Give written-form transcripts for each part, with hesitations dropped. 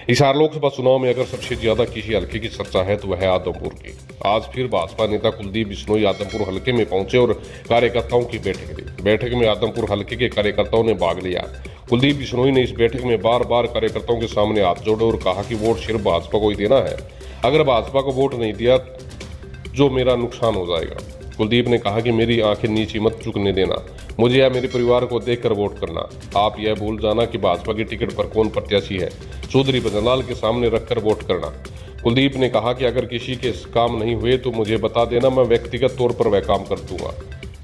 हिसार लोकसभा चुनाव में अगर सबसे ज्यादा किसी हल्के की चर्चा है तो वह है आदमपुर की। आज फिर भाजपा नेता कुलदीप बिश्नोई आदमपुर हल्के में पहुंचे और कार्यकर्ताओं की बैठक ली। बैठक में आदमपुर हल्के के कार्यकर्ताओं ने भाग लिया। कुलदीप बिश्नोई ने इस बैठक में बार बार कार्यकर्ताओं के सामने हाथ जोड़े और कहा कि वोट सिर्फ भाजपा को ही देना है। अगर भाजपा को वोट नहीं दिया जो मेरा नुकसान हो जाएगा। कुलदीप ने कहा कि मेरी आंखें नीची मत झुकने देना, मुझे या मेरे परिवार को देखकर वोट करना। आप यह भूल जाना कि भाजपा की टिकट पर कौन प्रत्याशी है, चौधरी भजनलाल के सामने रखकर वोट करना। कुलदीप ने कहा कि अगर किसी के काम नहीं हुए तो मुझे बता देना, मैं व्यक्तिगत तौर पर वह काम कर दूंगा,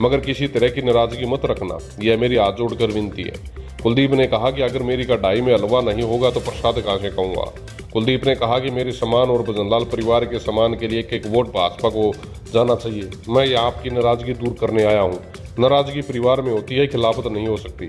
मगर किसी तरह की नाराजगी मत रखना, यह मेरी हाथ जोड़कर विनती है। कुलदीप ने कहा कि अगर मेरी कढ़ाई में हलवा नहीं होगा तो प्रसाद कहां से कहूंगा। कुलदीप ने कहा कि मेरे सम्मान और भजनलाल परिवार के सम्मान के लिए एक एक वोट भाजपा को जाना चाहिए। मैं यहाँ आपकी नाराजगी दूर करने आया हूँ। नाराजगी परिवार में होती है, खिलाफत नहीं हो सकती।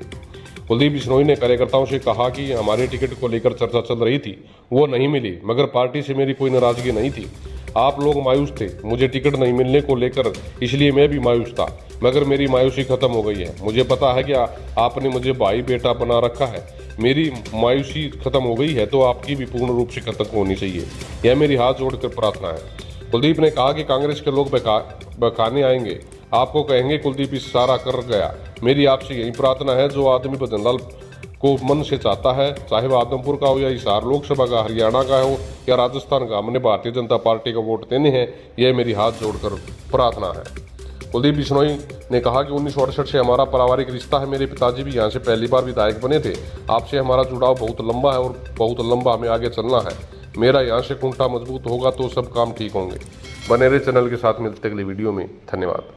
कुलदीप बिश्नोई ने कार्यकर्ताओं से कहा कि हमारी टिकट को लेकर चर्चा चल रही थी, वो नहीं मिली, मगर पार्टी से मेरी कोई नाराजगी नहीं थी। आप लोग मायूस थे मुझे टिकट नहीं मिलने को लेकर, इसलिए मैं भी मायूस था, मगर मेरी मायूसी खत्म हो गई है। मुझे पता है कि आपने मुझे भाई बेटा बना रखा है। मेरी मायूसी खत्म हो गई है तो आपकी भी पूर्ण रूप से खत्म होनी चाहिए, यह मेरी हाथ जोड़कर प्रार्थना है। कुलदीप ने कहा कि कांग्रेस के लोग बहकाने आएंगे, आपको कहेंगे कुलदीप इशारा कर गया। मेरी आपसे यही प्रार्थना है, जो आदमी भजनलाल को मन से चाहता है, चाहे वह आदमपुर का हो या हिसार लोकसभा का, हरियाणा का हो या राजस्थान का, हमने भारतीय जनता पार्टी का वोट देने हैं, यह मेरी हाथ जोड़कर प्रार्थना है। कुलदीप बिश्नोई ने कहा कि 1968 से हमारा पारिवारिक रिश्ता है। मेरे पिताजी भी यहाँ से पहली बार विधायक बने थे। आपसे हमारा जुड़ाव बहुत लंबा है और बहुत लंबा हमें आगे चलना है। मेरा यहाँ से कुंठा मजबूत होगा तो सब काम ठीक होंगे। बने रहे चैनल के साथ, मिलते अगली वीडियो में। धन्यवाद।